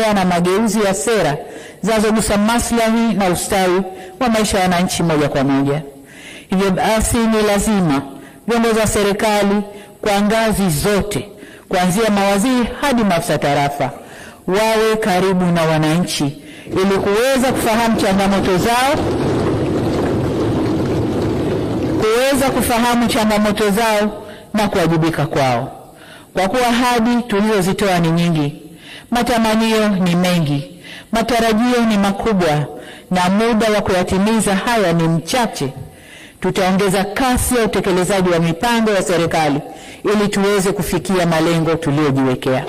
kuendelea na mageuzi ya sera zinazogusa maslahi na ustawi wa maisha ya wananchi moja kwa moja. Hivyo basi ni lazima viongozi wa serikali kwa ngazi zote, kuanzia mawaziri hadi maafisa tarafa, wawe karibu na wananchi ili kuweza kufahamu changamoto zao na kuwajibika kwao. Kwa kuwa ahadi tulizozitoa ni nyingi, matamanio ni mengi, matarajio ni makubwa na muda wa kuyatimiza haya ni mchache, tutaongeza kasi ya utekelezaji wa mipango ya serikali ili tuweze kufikia malengo tuliyojiwekea.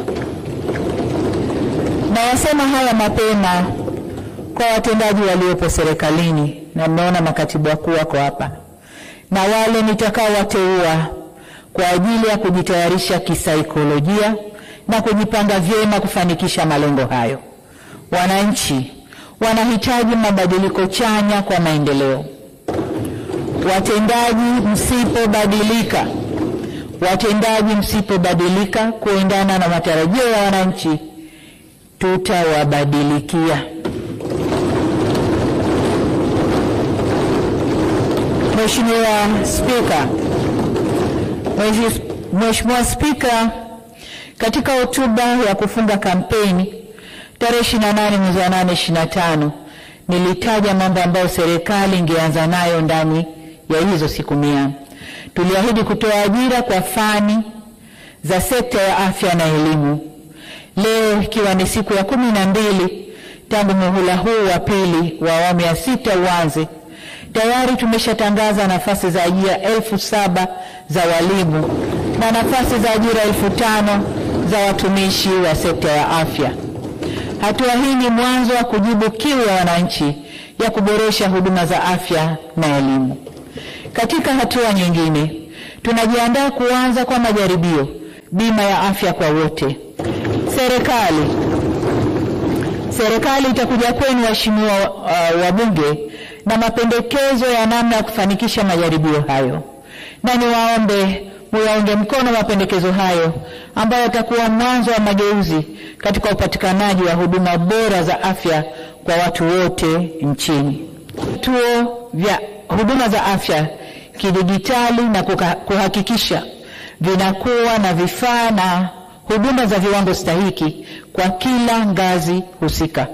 Na wasema haya mapema kwa watendaji waliopo serikalini, na mnaona makatibu wakuu wako hapa, na wale nitakaowateua kwa ajili ya kujitayarisha kisaikolojia na kujipanga vyema kufanikisha malengo hayo. Wananchi wanahitaji mabadiliko chanya kwa maendeleo. Watendaji msipobadilika kuendana na matarajio ya wananchi, tutawabadilikia. Mheshimiwa Spika, katika hotuba ya kufunga kampeni tarehe 28 mwezi wa 8 2025, nilitaja mambo ambayo serikali ingeanza nayo ndani ya hizo siku 100. Tuliahidi kutoa ajira kwa fani za sekta ya afya na elimu. Leo ikiwa ni siku ya 12 tangu muhula huu wa pili wa awamu ya 6 uanze, tayari tumeshatangaza nafasi za ajira 7,000 za walimu na nafasi za ajira 5,000 za watumishi wa sekta ya afya. Hatua hii ni mwanzo wa kujibu kiu ya wananchi ya kuboresha huduma za afya na elimu. Katika hatua nyingine, tunajiandaa kuanza kwa majaribio bima ya afya kwa wote. Serikali itakuja kwenu waheshimiwa wabunge na mapendekezo ya namna ya kufanikisha majaribio hayo. Na niwaombe muyaunge mkono mapendekezo hayo ambayo yatakuwa mwanzo wa mageuzi katika upatikanaji wa huduma bora za afya kwa watu wote nchini. Vituo vya huduma za afya kidijitali na kuhakikisha vinakuwa na vifaa na huduma za viwango stahiki kwa kila ngazi husika.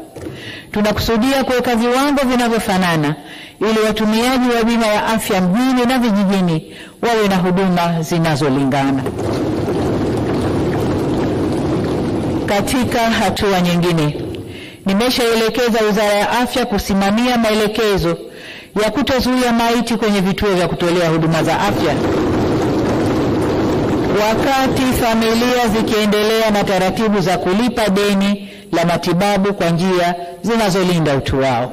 Tunakusudia kuweka viwango vinavyofanana ili watumiaji wa bima ya afya mjini na vijijini wawe na huduma zinazolingana. Katika hatua nyingine, nimeshaelekeza Wizara ya Afya kusimamia maelekezo ya kutozuia maiti kwenye vituo vya kutolea huduma za afya wakati familia zikiendelea na taratibu za kulipa deni la matibabu kwa njia zinazolinda utu wao.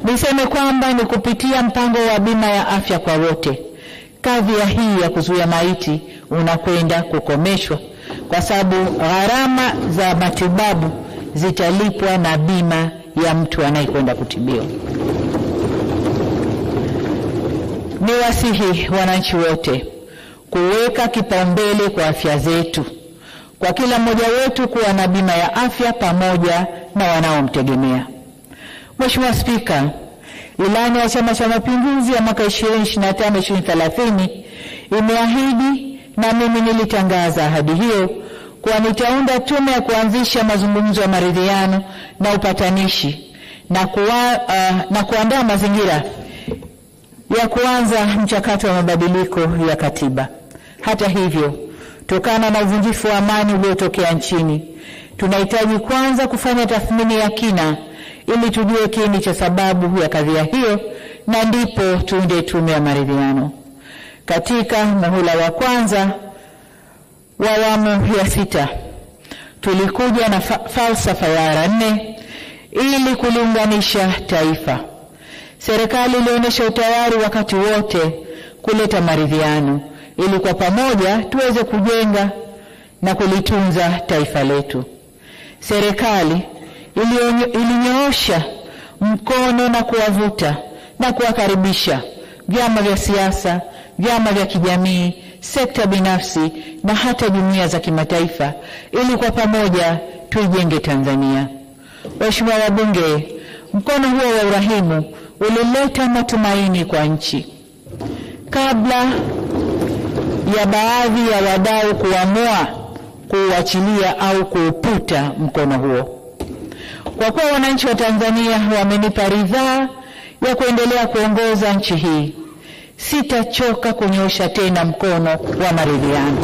Niseme kwamba ni kupitia mpango wa bima ya afya kwa wote, kadhia hii ya kuzuia maiti unakwenda kukomeshwa, kwa sababu gharama za matibabu zitalipwa na bima ya mtu anayekwenda kutibiwa. Niwasihi wananchi wote kuweka kipaumbele kwa afya zetu, kwa kila mmoja wetu kuwa na bima ya afya pamoja na wanaomtegemea. Mheshimiwa Spika, ilani ya Chama cha Mapinduzi ya mwaka 2025-2030 imeahidi, na mimi nilitangaza ahadi hiyo, kwa nitaunda tume ya kuanzisha mazungumzo ya maridhiano na upatanishi na kuandaa mazingira ya kuanza mchakato wa mabadiliko ya katiba. Hata hivyo, kutokana na uvunjifu wa amani uliotokea nchini, tunahitaji kwanza kufanya tathmini ya kina ili tujue kiini cha sababu ya kadhia hiyo, na ndipo tuunde tume ya maridhiano. Katika muhula wa kwanza wa awamu ya 6 tulikuja na falsafa ya R4 ili kuliunganisha taifa. Serikali ilionyesha utayari wakati wote kuleta maridhiano ili kwa pamoja tuweze kujenga na kulitunza taifa letu. Serikali ilinyoosha mkono na kuwavuta na kuwakaribisha vyama vya siasa, vyama vya kijamii, sekta binafsi na hata jumuiya za kimataifa ili kwa pamoja tuijenge Tanzania. Waheshimiwa wabunge, mkono huo wa urahimu ulileta matumaini kwa nchi. Kabla ya baadhi ya wadau kuamua kuuachilia au kuuputa mkono huo. Kwa kuwa wananchi wa Tanzania wamenipa ridhaa ya kuendelea kuongoza nchi hii, sitachoka kunyosha tena mkono wa maridhiano.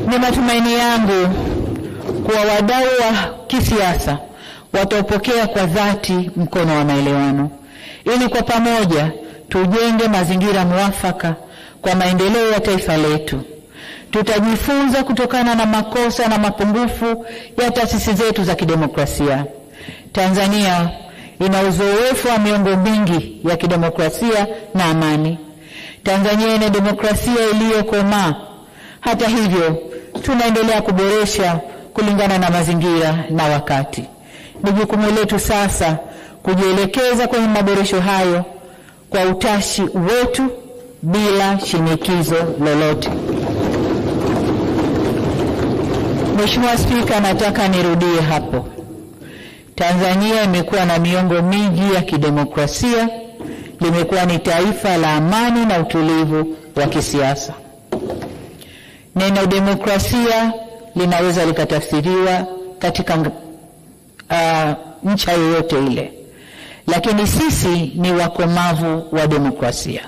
Ni matumaini yangu kuwa wadau wa kisiasa wataupokea kwa dhati mkono wa maelewano, ili kwa pamoja tujenge mazingira muafaka kwa maendeleo ya taifa letu. Tutajifunza kutokana na makosa na mapungufu ya taasisi zetu za kidemokrasia. Tanzania ina uzoefu wa miongo mingi ya kidemokrasia na amani. Tanzania ina demokrasia iliyokomaa. Hata hivyo, tunaendelea kuboresha kulingana na mazingira na wakati. Ni jukumu letu sasa kujielekeza kwenye maboresho hayo kwa utashi wetu bila shinikizo lolote. Mheshimiwa Spika, nataka nirudie hapo. Tanzania imekuwa na miongo mingi ya kidemokrasia, limekuwa ni taifa la amani na utulivu wa kisiasa. Neno demokrasia linaweza likatafsiriwa katika nchi yoyote ile, lakini sisi ni wakomavu wa demokrasia.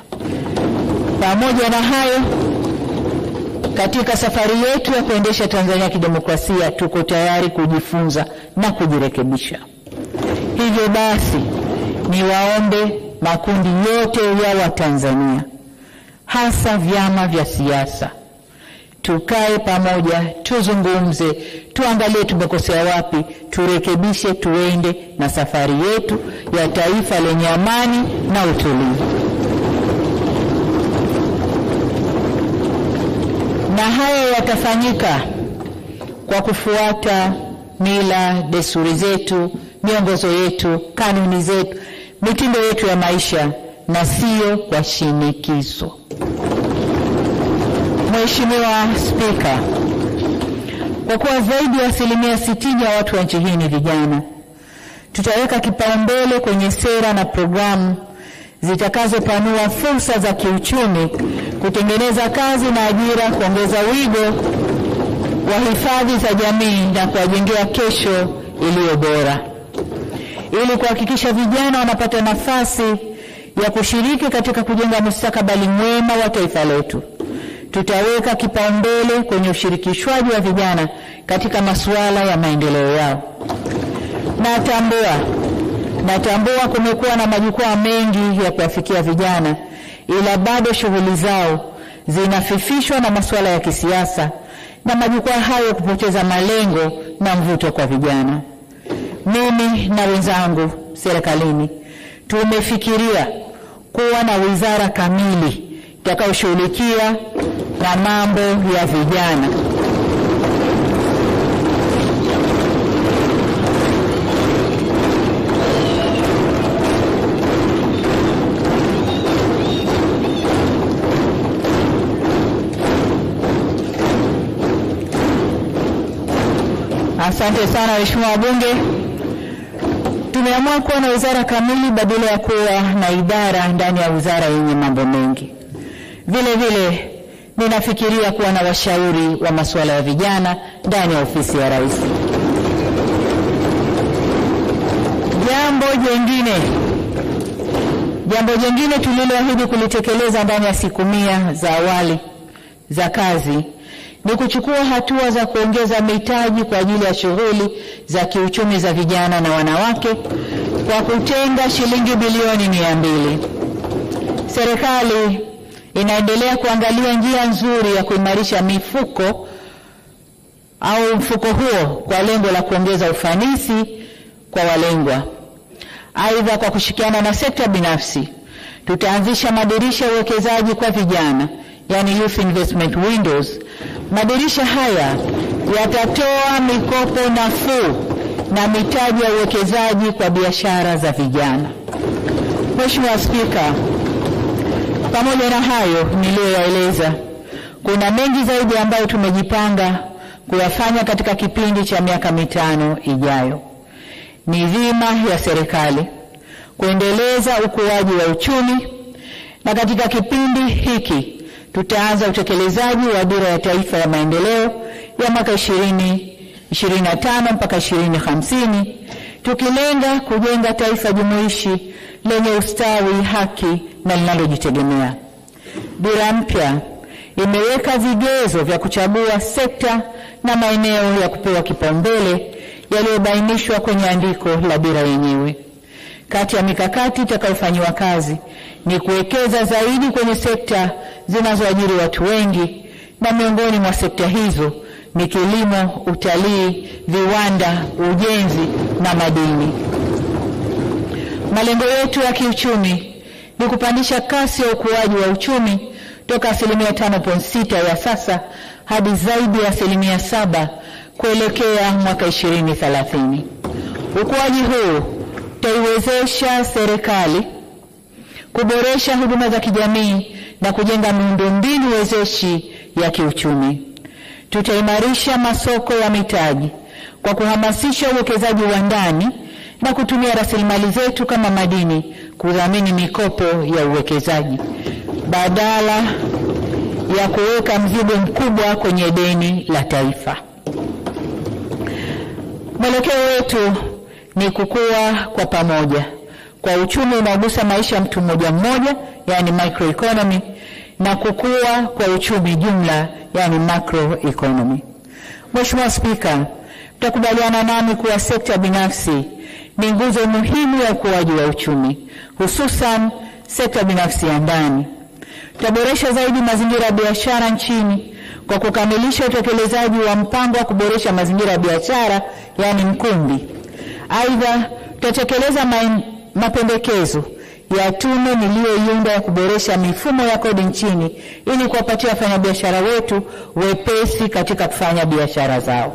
Pamoja na hayo, katika safari yetu ya kuendesha Tanzania kidemokrasia, tuko tayari kujifunza na kujirekebisha. Hivyo basi, niwaombe makundi yote ya Watanzania, hasa vyama vya siasa, tukae pamoja, tuzungumze, tuangalie tumekosea wapi, turekebishe, tuende na safari yetu ya taifa lenye amani na utulivu. Na hayo yatafanyika kwa kufuata mila, desturi zetu, miongozo yetu, kanuni zetu, mitindo yetu ya maisha, na sio kwa shinikizo. Mheshimiwa Spika, kwa kuwa zaidi ya 60% ya watu wa nchi hii ni vijana, tutaweka kipaumbele kwenye sera na programu zitakazopanua fursa za kiuchumi, kutengeneza kazi na ajira, kuongeza wigo wa hifadhi za jamii na kuwajengea kesho iliyo bora. Ili kuhakikisha vijana wanapata nafasi ya kushiriki katika kujenga mustakabali mwema wa taifa letu, tutaweka kipaumbele kwenye ushirikishwaji wa vijana katika masuala ya maendeleo yao. Natambua kumekuwa na majukwaa mengi ya kuwafikia vijana, ila bado shughuli zao zinafifishwa na masuala ya kisiasa na majukwaa hayo kupoteza malengo na mvuto kwa vijana. Mimi na wenzangu serikalini tumefikiria kuwa na wizara kamili itakayoshughulikia na mambo ya vijana. Asante sana waheshimiwa wabunge. Tumeamua kuwa na wizara kamili badala ya kuwa na idara ndani ya wizara yenye mambo mengi. Vile vile ninafikiria kuwa na washauri wa masuala ya vijana ndani ya ofisi ya Rais. Jambo jingine tuliloahidi kulitekeleza ndani ya siku 100 za awali za kazi ni kuchukua hatua za kuongeza mitaji kwa ajili ya shughuli za kiuchumi za vijana na wanawake kwa kutenga shilingi bilioni 200. Serikali inaendelea kuangalia njia nzuri ya kuimarisha mfuko huo kwa lengo la kuongeza ufanisi kwa walengwa. Aidha, kwa kushirikiana na sekta binafsi, tutaanzisha madirisha ya uwekezaji kwa vijana, yani Youth Investment Windows. Madirisha haya yatatoa mikopo nafuu na mitaji ya uwekezaji kwa biashara za vijana. Mheshimiwa Spika, Pamoja na hayo niliyoyaeleza, kuna mengi zaidi ambayo tumejipanga kuyafanya katika kipindi cha miaka 5 ijayo. Ni dhima ya serikali kuendeleza ukuaji wa uchumi, na katika kipindi hiki tutaanza utekelezaji wa Dira ya Taifa ya Maendeleo ya mwaka 2025 mpaka 2050, tukilenga kujenga taifa jumuishi lenye ustawi, haki na linalojitegemea. Dira mpya imeweka vigezo vya kuchagua sekta na maeneo ya kupewa kipaumbele yaliyobainishwa kwenye andiko la dira yenyewe. Kati ya mikakati itakayofanywa kazi ni kuwekeza zaidi kwenye sekta zinazoajiri watu wengi, na miongoni mwa sekta hizo ni kilimo, utalii, viwanda, ujenzi na madini. Malengo yetu ya kiuchumi ni kupandisha kasi ya ukuaji wa uchumi toka 5.6% ya sasa hadi zaidi ya 7% kuelekea mwaka 2030. Ukuaji huu utaiwezesha serikali kuboresha huduma za kijamii na kujenga miundombinu wezeshi ya kiuchumi. Tutaimarisha masoko ya mitaji kwa kuhamasisha uwekezaji wa ndani na kutumia rasilimali zetu kama madini kudhamini mikopo ya uwekezaji badala ya kuweka mzigo mkubwa kwenye deni la taifa. Mwelekeo wetu ni kukua kwa pamoja kwa uchumi unaogusa maisha ya mtu mmoja mmoja, yani microeconomy, na kukua kwa uchumi jumla, yani macroeconomy. Mheshimiwa Spika, mtakubaliana nami kuwa sekta binafsi ni nguzo muhimu ya ukuaji wa uchumi, hususan sekta binafsi ya ndani. Tutaboresha zaidi mazingira ya biashara nchini kwa kukamilisha utekelezaji wa mpango wa kuboresha mazingira ya biashara, yani Mkumbi. Aidha, tutatekeleza mapendekezo ya tume niliyoiunda ya kuboresha mifumo ya kodi nchini ili kuwapatia wafanyabiashara wetu wepesi katika kufanya biashara zao.